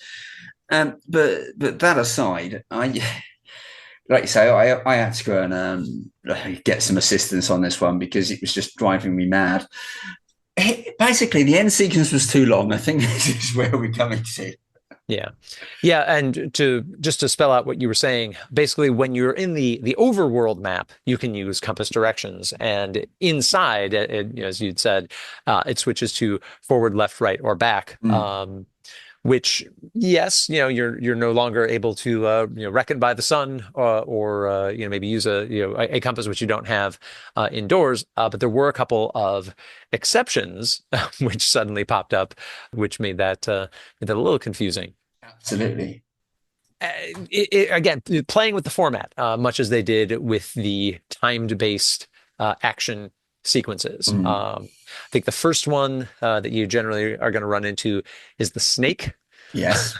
But that aside, like you say, I had to go and get some assistance on this one because it was just driving me mad. Basically, the end sequence was too long. I think this is where we're coming to. Yeah, and to spell out what you were saying, basically when you're in the overworld map, you can use compass directions, and inside, as you'd said, it switches to forward, left, right, or back. Which, yes, you're no longer able to reckon by the sun or maybe use a compass which you don't have indoors. But there were a couple of exceptions which suddenly popped up, which made that a little confusing. Absolutely. Again, playing with the format, much as they did with the timed-based action sequences. I think the first one that you generally are going to run into is the snake. Yes.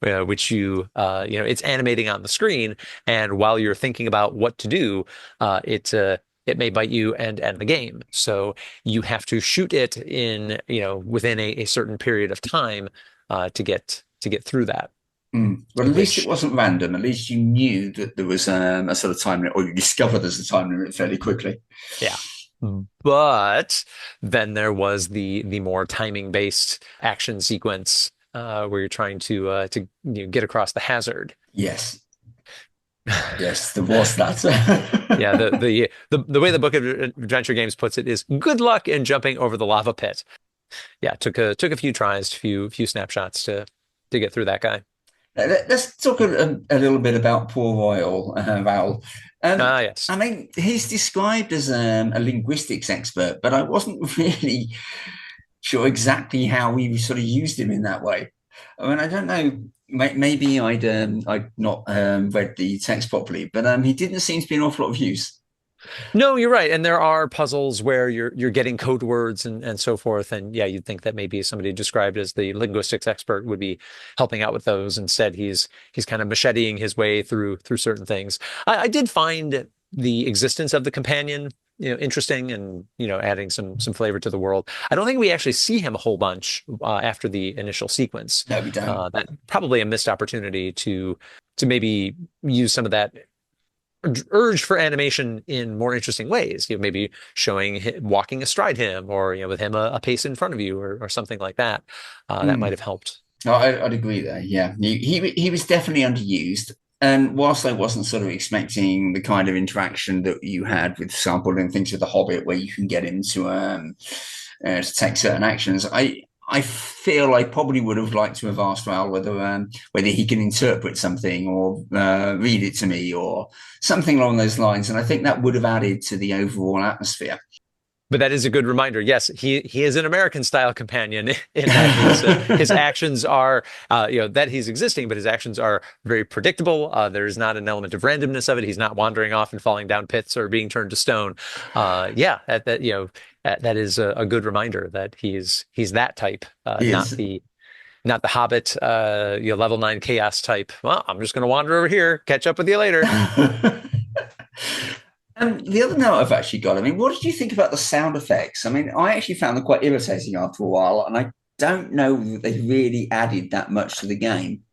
Which it's animating on the screen, and while you're thinking about what to do, it may bite you and end the game. So you have to shoot it in within a certain period of time to get through that. Well, at least it wasn't random. At least you knew that there was a sort of time limit, or you discovered there's a time limit fairly quickly. Yeah. But then there was the more timing-based action sequence where you're trying to get across the hazard. Yes. Yes, there was that. Yeah, the way the Book of Adventure Games puts it is good luck in jumping over the lava pit. Yeah, took a few tries, few snapshots to get through that guy. Let's talk a little bit about poor Royal, Val. Yes. I mean, he's described as a linguistics expert, but I wasn't really sure exactly how we sort of used him in that way. I mean, I don't know. Maybe I'd not read the text properly, but he didn't seem to be an awful lot of use. No, you're right. And there are puzzles where you're getting code words and so forth. And yeah, you'd think that maybe somebody described as the linguistics expert would be helping out with those. Instead, he's kind of macheteing his way through certain things. I did find the existence of the companion, interesting and, adding some flavor to the world. I don't think we actually see him a whole bunch after the initial sequence. No, we don't. That probably a missed opportunity to maybe use some of that urge for animation in more interesting ways, maybe showing him, walking astride him, or with him a pace in front of you, or something like that. That might have helped. Oh, I'd agree there. Yeah, he was definitely underused. And whilst I wasn't sort of expecting the kind of interaction that you had with sample and things with the Hobbit, where you can get him to take certain actions, I feel I probably would have liked to have asked Raoul whether he can interpret something or read it to me or something along those lines. And I think that would have added to the overall atmosphere. But that is a good reminder. Yes, he is an American style companion in that his actions are, that he's existing, but his actions are very predictable. There's not an element of randomness of it. He's not wandering off and falling down pits or being turned to stone. That is a good reminder that he's that type, not the Hobbit, level 9 chaos type. Well, I'm just going to wander over here, catch up with you later. The other note I've actually got, I mean, what did you think about the sound effects? I mean, I actually found them quite irritating after a while, and I don't know that they really added that much to the game.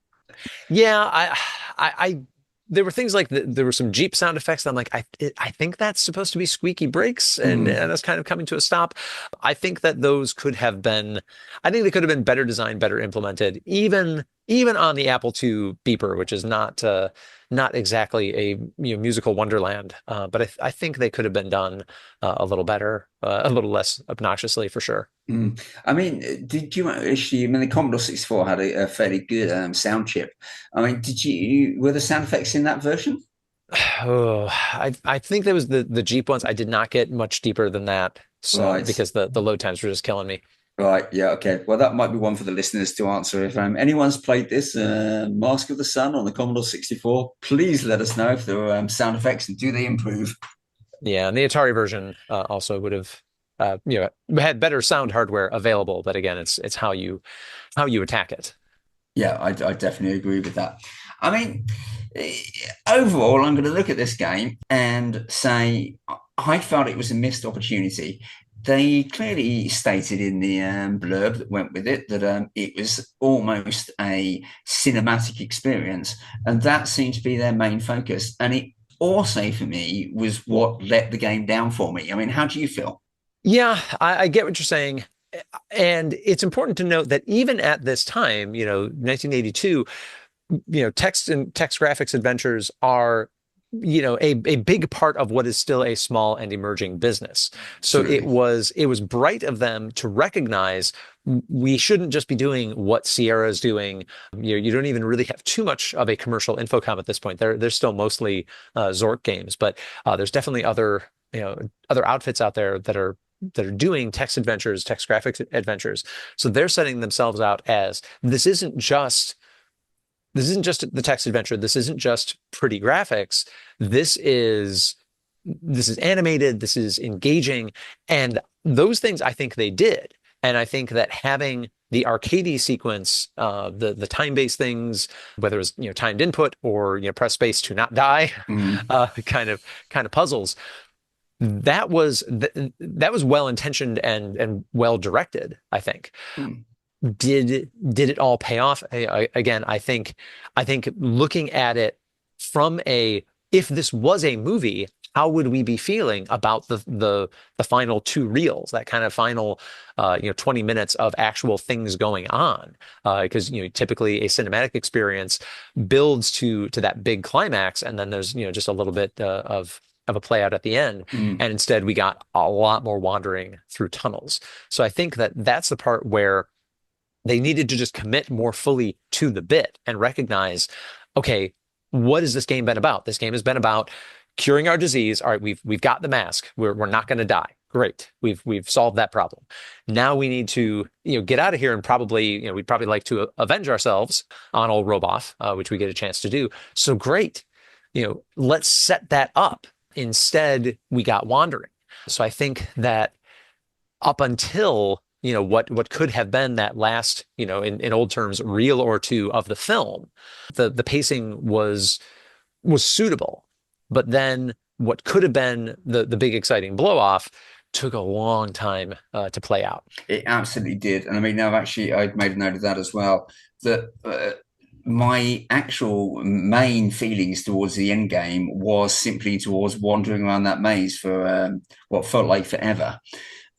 Yeah, I there were things like there were some Jeep sound effects that I'm like, I think that's supposed to be squeaky brakes, and that's kind of coming to a stop. I think that those could have been, I think they could have been better designed, better implemented, even even on the Apple II beeper, which is not exactly a musical wonderland, but I think they could have been done a little better, a little less obnoxiously for sure. I mean, did you actually? I mean, the Commodore 64 had a fairly good sound chip. I mean, were the sound effects in that version? Oh, I think there was the Jeep ones. I did not get much deeper than that, so Right. because the load times were just killing me. Right. Yeah. Okay. Well, that might be one for the listeners to answer. If anyone's played this Mask of the Sun on the Commodore 64, please let us know if there are sound effects and do they improve. Yeah, and the Atari version also would have had better sound hardware available, but again, it's how you attack it. Yeah, I definitely agree with that. I mean, overall, I'm going to look at this game and say I felt it was a missed opportunity. They clearly stated in the blurb that went with it that it was almost a cinematic experience, and that seemed to be their main focus. And it also, for me, was what let the game down for me. I mean, how do you feel? Yeah, I get what you're saying. And it's important to note that even at this time, 1982, text and text graphics adventures are, a big part of what is still a small and emerging business. So Absolutely. it was bright of them to recognize we shouldn't just be doing what Sierra is doing. You don't even really have too much of a commercial Infocom at this point. They're still mostly Zork games, but there's definitely other outfits out there that are doing text adventures, text graphics adventures. So they're setting themselves out as this isn't just the text adventure. This isn't just pretty graphics. This is animated. This is engaging, and those things I think they did. And I think that having the arcadey sequence, the time-based things, whether it was timed input or press space to not die, Mm. kind of puzzles, that was well intentioned and well directed, I think. Mm. Did it all pay off? Again, I think looking at it from if this was a movie, how would we be feeling about the final two reels, that kind of final 20 minutes of actual things going on? Because typically a cinematic experience builds to that big climax, and then there's just a little bit of a play out at the end. Mm. And instead we got a lot more wandering through tunnels. So I think that's the part where they needed to just commit more fully to the bit and recognize, okay, what has this game been about? This game has been about curing our disease. All right, we've got the mask. We're not going to die. Great. We've solved that problem. Now we need to get out of here and probably we'd probably like to avenge ourselves on old Roboff, which we get a chance to do. So great. Let's set that up. Instead, we got wandering. So I think that up until what could have been that last, in old terms, reel or two of the film, the pacing was suitable. But then what could have been the big exciting blow off took a long time to play out. It absolutely did. And I mean, I'd made a note of that as well, that my actual main feelings towards the end game was simply towards wandering around that maze for what felt like forever.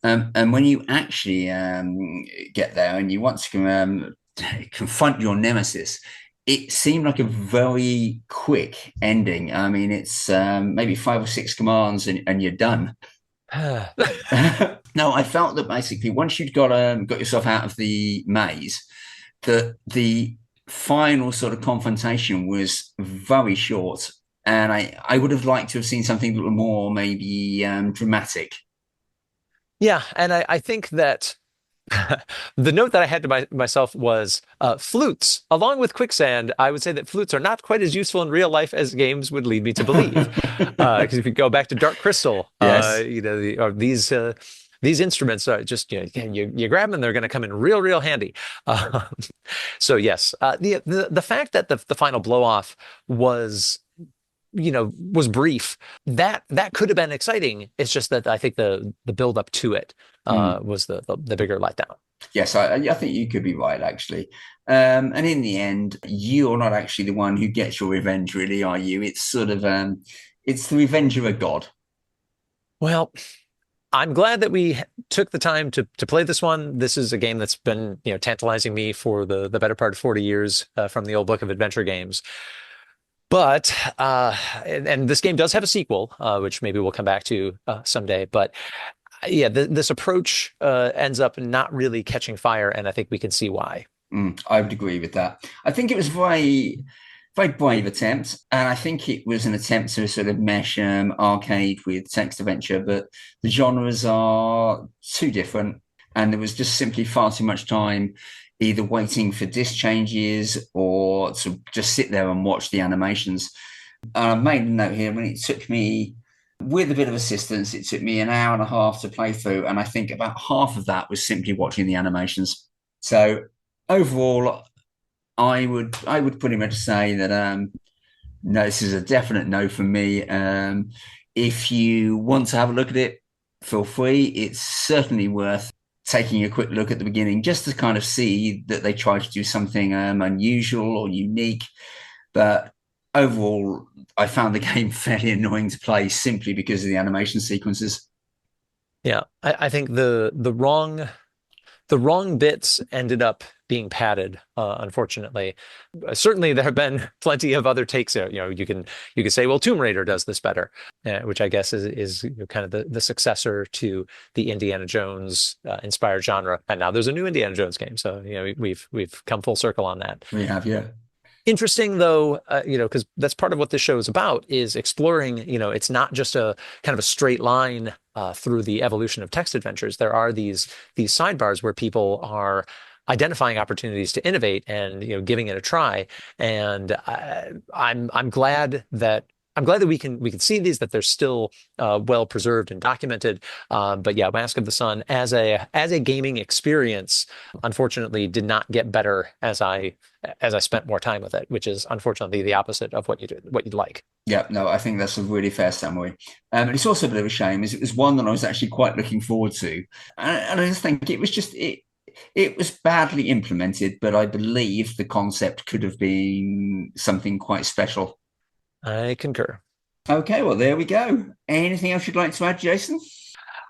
And when you actually get there and you want to confront your nemesis, it seemed like a very quick ending. I mean, it's maybe 5 or 6 commands and you're done. No, I felt that basically once you'd got yourself out of the maze, the final sort of confrontation was very short. And I would have liked to have seen something a little more maybe dramatic. Yeah, and I think that the note that I had to myself was flutes. Along with quicksand, I would say that flutes are not quite as useful in real life as games would lead me to believe. Because if you go back to Dark Crystal, Yes. These instruments are just you grab them, they're going to come in real handy. So yes, the fact that the final blow off was brief, that could have been exciting. It's just that I think the build up to it was the bigger letdown. Yes, I think you could be right, actually. And in the end, you're not actually the one who gets your revenge, really, are you? It's sort of it's the revenge of a god. Well, I'm glad that we took the time to play this one. This is a game that's been, tantalizing me for the better part of 40 years from the old book of adventure games. But and this game does have a sequel, which maybe we'll come back to someday. But yeah, this approach ends up not really catching fire, and I think we can see why. I would agree with that. I think it was very, very brave attempt, and I think it was an attempt to sort of mesh arcade with text adventure, but the genres are too different, and there was just simply far too much time either waiting for disc changes or to just sit there and watch the animations. I made a note here. When it took me, with a bit of assistance, it took me an hour and a half to play through, and I think about half of that was simply watching the animations. So overall, I would pretty much say that no, this is a definite no from me. If you want to have a look at it, feel free. It's certainly worth taking a quick look at the beginning just to kind of see that they try to do something unusual or unique. But overall, I found the game fairly annoying to play simply because of the animation sequences. Yeah, I think the wrong bits ended up being padded, unfortunately. Certainly, there have been plenty of other takes there. You can say, well, Tomb Raider does this better, which I guess is kind of the successor to the Indiana Jones inspired genre. And now there's a new Indiana Jones game, so we've come full circle on that. We have, yeah. Interesting, though, because that's part of what this show is about, is exploring, it's not just a kind of a straight line through the evolution of text adventures. There are these sidebars where people are identifying opportunities to innovate and, giving it a try. And I'm glad that we can see these, that they're still well preserved and documented. But yeah, Mask of the Sun as a gaming experience, unfortunately, did not get better as I spent more time with it, which is unfortunately the opposite of what you'd like. Yeah, no, I think that's a really fair summary. And it's also a bit of a shame, is it was one that I was actually quite looking forward to, and I just think it was just it was badly implemented, but I believe the concept could have been something quite special. I concur. Okay, well, there we go. Anything else you'd like to add, Jason?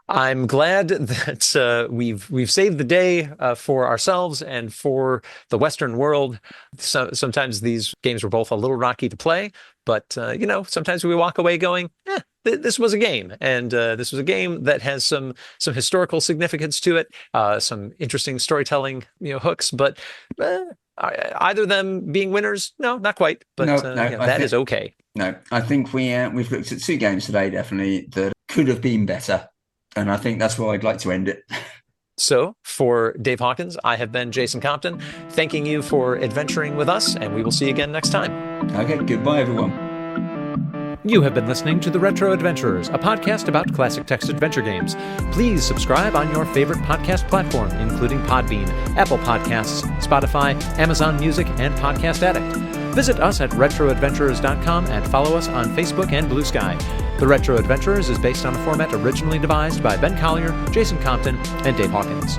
I'm glad that we've saved the day for ourselves and for the Western world. Sometimes these games were both a little rocky to play, but sometimes we walk away going, this was a game, and this was a game that has some historical significance to it, some interesting storytelling hooks, but either of them being winners, no, not quite, but that is okay. No, I think we've looked at two games today, definitely, that could have been better. And I think that's where I'd like to end it. So for Dave Hawkins, I have been Jason Compton, thanking you for adventuring with us, and we will see you again next time. Okay, goodbye, everyone. You have been listening to The Retro Adventurers, a podcast about classic text adventure games. Please subscribe on your favorite podcast platform, including Podbean, Apple Podcasts, Spotify, Amazon Music, and Podcast Addict. Visit us at retroadventurers.com and follow us on Facebook and Blue Sky. The Retro Adventurers is based on a format originally devised by Ben Collier, Jason Compton, and Dave Hawkins.